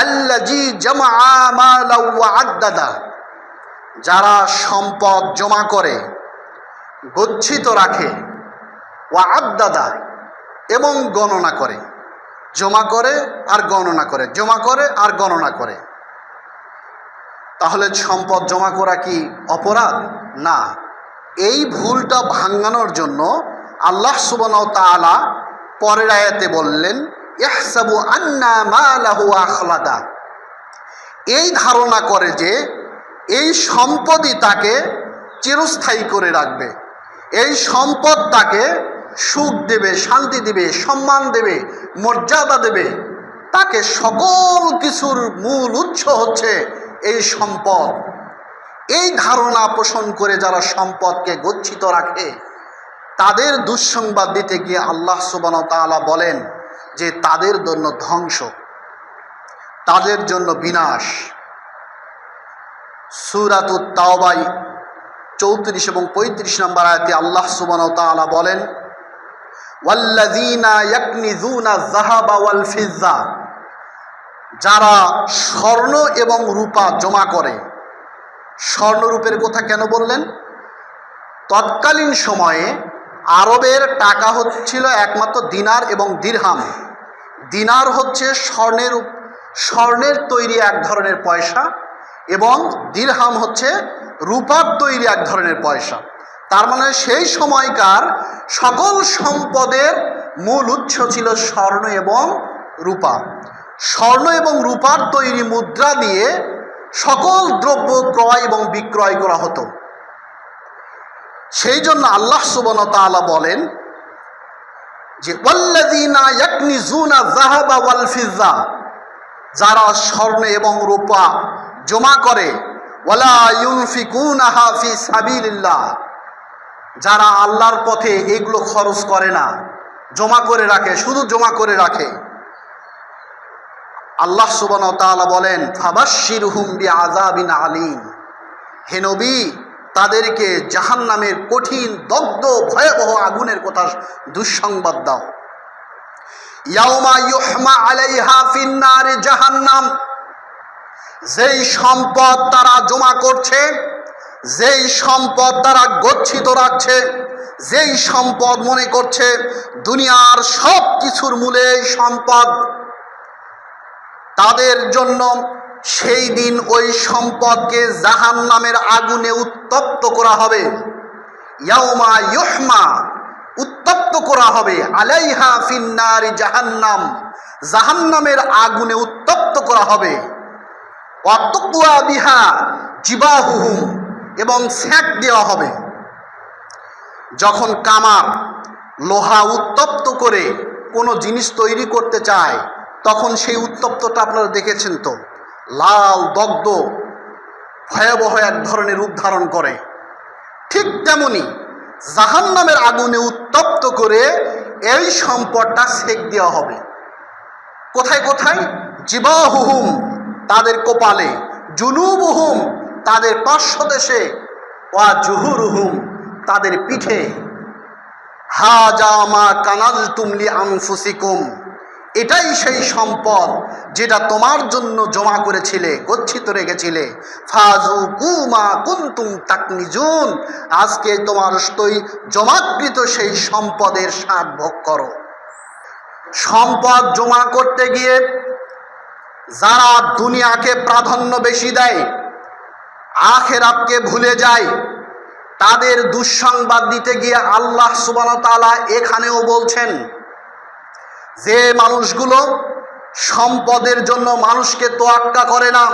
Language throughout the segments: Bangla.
আল্লাযী জামআ মালা ওয়া আদ্দাদা, যারা সম্পদ জমা করে, গচ্ছিত রাখে, ওয়া আদ্দাদা এবং গণনা করে। জমা করে আর গণনা করে, জমা করে আর গণনা করে। তাহলে সম্পদ জমা করা কি অপরাধ? না। এই ভুলটা ভাঙানোর জন্য আল্লাহ সুবহানাহু ওয়া তাআলা পরের আয়াতে বললেন, ইহসাবু আন্না মালাহু আখলাদা। এই ধারণা করে যে এই সম্পদই তাকে চিরস্থায়ী করে রাখবে, এই সম্পদ তাকে সুখ দেবে, শান্তি দেবে, সম্মান দেবে, মর্যাদা দেবে। তাকে সকল কিছুর মূল উৎস হচ্ছে এই সম্পদ। এই ধারণা পোষণ করে যারা সম্পদকে গচ্ছিত রাখে, তাদের দুঃসংবাদ দিতে গিয়ে আল্লাহ সুবহানাহু ওয়া তাআলা বলেন যে তাদের জন্য ধ্বংস, তাদের জন্য বিনাশ। সূরাতুত তাওবা 34 এবং 35 নম্বর আয়াতে আল্লাহ সুবহানাহু ওয়া তাআলা বলেন, ওয়াল্লাযীনা ইয়াকনিজুনা যাহাবা ওয়াল ফিজ্জা, যারা স্বর্ণ এবং রূপা জমা করে। স্বর্ণরূপের কথা কেন বললেন? তৎকালীন সময়ে আরবের টাকা হচ্ছিল একমাত্র দিনার এবং দিরহাম। দিনার হচ্ছে স্বর্ণের তৈরি এক ধরনের পয়সা, এবং দিরহাম হচ্ছে রূপার তৈরি এক ধরনের পয়সা। তার মানে সেই সময়কার সকল সম্পদের মূল উৎস ছিল স্বর্ণ এবং রূপা। স্বর্ণ এবং রূপার তৈরি মুদ্রা দিয়ে সকল দ্রব্য ক্রয় এবং বিক্রয় করা হতো। সেই জন্য আল্লাহ সুবহানাহু ওয়া তাআলা বলেন যে ওয়াল্লাযীনা ইয়াকনিজুনা যাহাবা ওয়াল ফিজ্জা, যারা স্বর্ণ এবং রূপা জমা করে, ওয়ালা ইউনফিকুনাহা ফি সাবিলিল্লাহ, যারা আল্লাহর পথে এগুলো খরচ করে না, জমা করে রাখে, শুধু জমা করে রাখে। আল্লাহ সুবহানাহু ওয়া তাআলা বলেন, ফাবাশশিরহুম বিআযাবিন আলীম, হে নবী তাদেরকে জাহান্নামের কঠিন দগ্ধ ভয়াবহ আগুনের কথা দুঃসংবাদ দাও। ইয়াউমা ইউহমা আলাইহা ফিন্নারি জাহান্নাম, যেই সম্পদ তারা জমা করছে, যেই সম্পদ তারা গচ্ছিত রাখছে, যেই সম্পদ মনে করছে দুনিয়ার সব কিছুর মূলে এই সম্পদ, তাদের জন্য সেই দিন ওই সম্পদকে জাহান্নামের আগুনে উত্তপ্ত করা হবে। ইয়াউমা ইউহমা, উত্তপ্ত করা হবে, আলাইহা ফিন্নারি জাহান্নাম, জাহান্নামের আগুনে উত্তপ্ত করা হবে। ওয়া তুকওয়া বিহা জিবাহুহুম, এবং সেঁক দেওয়া হবে। যখন কামার লোহা উত্তপ্ত করে কোনো জিনিস তৈরি করতে চায়, তখন সেই উত্তপ্তটা আপনারা দেখেছেন তো, লাল দগ্ধ ভয়াবহ এক ধরনের রূপ ধারণ করে। ঠিক তেমনি জাহান্নামের আগুনে উত্তপ্ত করে এই সম্পদটা সেক দেওয়া হবে। কোথায় কোথায়? জিবাহুহুম, তাদের কপালে, জুনুবুহুম, তাদের পার্শ্বদেশে, ওয়া জুহুরুহুম, তাদের পিঠে। হাজা মা কানাজতুম লিআনফুসিকুম, এটাই সেই সম্পদ যেটা তোমার জন্য জমা করেছিলে, গচ্ছিত রেখেছিলে। ফাযুকু মা কুনতুম তাকনিজুন, আজকে তোমার জমাকৃত সেই সম্পদের স্বাদ ভোগ করো। সম্পদ জমা করতে গিয়ে যারা দুনিয়াকে প্রাধান্য বেশি দেয়, আখিরাতকে ভুলে যায়, তাদের দুঃসংবাদ দিতে গিয়ে আল্লাহ সুবহানাহু ওয়া তাআলা এখানেও বলছেন যে মানুষগুলো সম্পদের জন্য মানুষকে তোয়াক্কা করে না,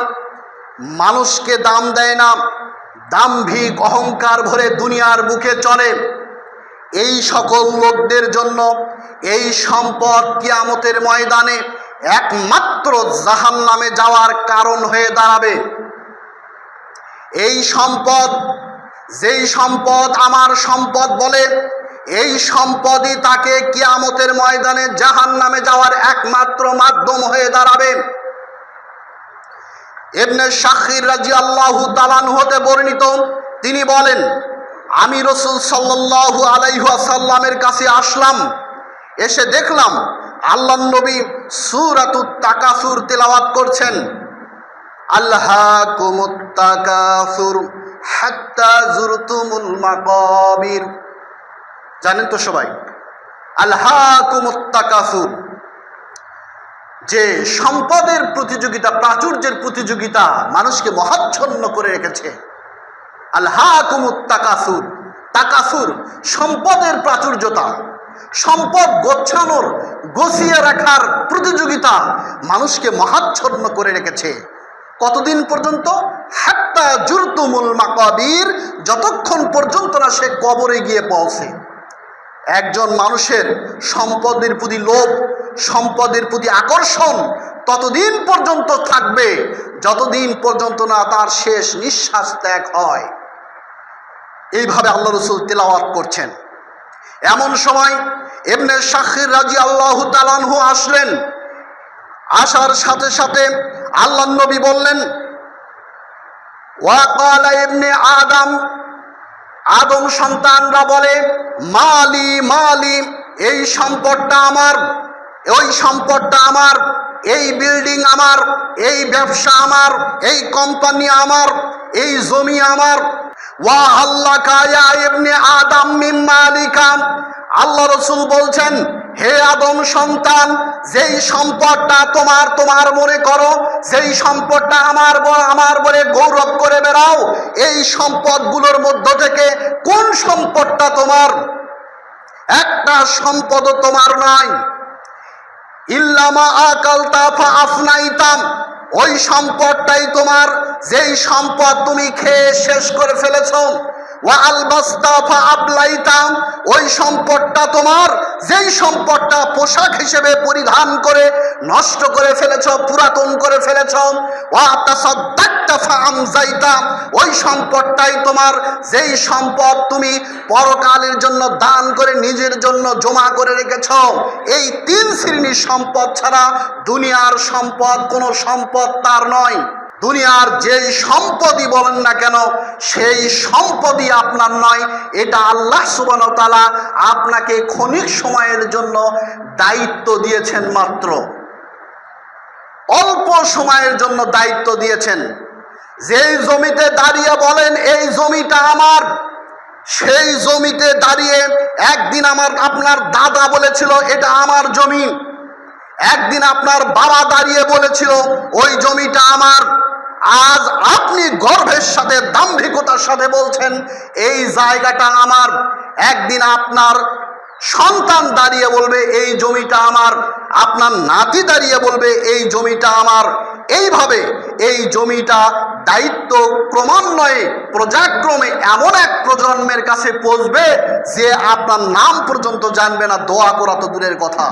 মানুষকে দাম দেয় না, দাম্ভিক অহংকার ভরে দুনিয়ার বুকে চলে, এই সকল লোকদের জন্য এই সম্পদ কিয়ামতের ময়দানে একমাত্র জাহান্নামে যাওয়ার কারণ হয়ে দাঁড়াবে। এই সম্পদ, যেই সম্পদ আমার সম্পদ বলে, এই সম্পদই তাকে কিয়ামতের ময়দানে জাহান্নামে যাওয়ার একমাত্র মাধ্যম হয়ে দাঁড়াবে। ইবনে শাখির রাদিয়াল্লাহু তাআলা আনহু হতে বর্ণিত, তিনি বলেন, আমি রাসূল সাল্লাল্লাহু আলাইহি ওয়াসাল্লামের কাছে আসলাম, এসে দেখলাম আল্লাহর নবী সূরাতুত তাকাসুর তেলাওয়াত করছেন। আল্লাহাকুমুত তাকাসুর হাত্তা যুরতুমুল মাকাবির। জানেন তো সবাই আল্লাহাকুমুত তাকাসুর, যে সম্পদের প্রতিযোগিতা, প্রাচুর্যের প্রতিযোগিতা মানুষকে মহাচ্ছন্ন করে রেখেছে। আল্লাহাকুমুত তাকাসুর, তাকাসুর সম্পদের প্রাচুর্যতা, সম্পদ গোছানোর, গোছিয়ে রাখার প্রতিযোগিতা মানুষকে মহাচ্ছন্ন করে রেখেছে। কতদিন পর্যন্ত? হাত্তা যুরতুমুল মাকাবির, যতক্ষণ পর্যন্ত না সে কবরে গিয়ে পৌঁছে। একজন মানুষের সম্পদের প্রতি লোভ, সম্পদের প্রতি আকর্ষণ ততদিন পর্যন্ত থাকবে যতদিন পর্যন্ত না তার শেষ নিঃশ্বাস ত্যাগ হয়। এইভাবে আল্লাহ রাসূল তেলাওয়াত করছেন। এমন সময় ইবনে শাখির রাদিয়াল্লাহু তাআলা আনহু আসলেন। আসার সাথে সাথে আল্লাহর নবী বললেন, ওয়া ক্বালা ইবনে আদম, আদম সন্তানরা বলে, মালি মালি, এই সম্পদটা আমার, ওই সম্পদটা আমার, এই বিল্ডিং আমার, এই ব্যবসা আমার, এই কোম্পানি আমার, এই জমি আমার। ওয়া আল্লাকা ইয়া ইবনে আদম মিন মালিকা, আল্লাহ রাসূল বলছেন, হে আদম সন্তান, যেই সম্পদটা তোমার তোমার মনে করো, যেই সম্পদটা আমার বলে গৌরব করে বেড়াও, এই সম্পদগুলোর মধ্য থেকে কোন সম্পদটা তোমার? একটা সম্পদও তোমার নয়। ইল্লামা আকালতা ফা আফনাইতাম, ওই সম্পদটাই তোমার যেই সম্পদ তুমি খেয়ে শেষ করে ফেলেছো। ওয়া আলবাস্তা ফা আবলাইতাম, ওই সম্পদটা তোমার যেই সম্পদটা পোশাক হিসেবে পরিধান করে নষ্ট করে ফেলেছো, পুরাতন করে ফেলেছো। ওয়া তাসাদ্দাকতা ফা আমজাইতাম, ওই সম্পদটাই তোমার যেই সম্পদ তুমি পরকালের জন্য দান করে নিজের জন্য জমা করে রেখেছো। এই তিন শ্রেণীর সম্পদ ছাড়া দুনিয়ার সম্পদ কোনো সম্পদ তার নয়। দুনিয়ার যেই সম্পদই বলেন না কেন সেই সম্পদই আপনার নয়। এটা আল্লাহ সুবহানাহু ওয়া তাআলা আপনাকে ক্ষণিক সময়ের জন্য দায়িত্ব দিয়েছেন, মাত্র অল্প সময়ের জন্য দায়িত্ব দিয়েছেন। যেই জমিতে দাঁড়িয়ে বলেন এই জমিটা আমার, সেই জমিতে দাঁড়িয়ে একদিন আপনার দাদা বলেছিল এটা আমার জমি, একদিন আপনার বাবা দাঁড়িয়ে বলেছিল ওই জমিটা আমার। আজ আপনি গর্বের সাথে, দাম্ভিকতার সাথে বলছেন এই জায়গাটা আমার। একদিন আপনার সন্তান দাঁড়িয়ে বলবে এই জমিটা আমার, আপনার নাতি দাঁড়িয়ে বলবে এই জমিটা আমার। এইভাবে এই জমিটা দায়িত্ব ক্রমান্বয়ে পর্যায়ক্রমে এমন এক প্রজন্মের কাছে পৌঁছবে যে আপনার নাম পর্যন্ত জানবে না, দোয়া করা তো দূরের কথা।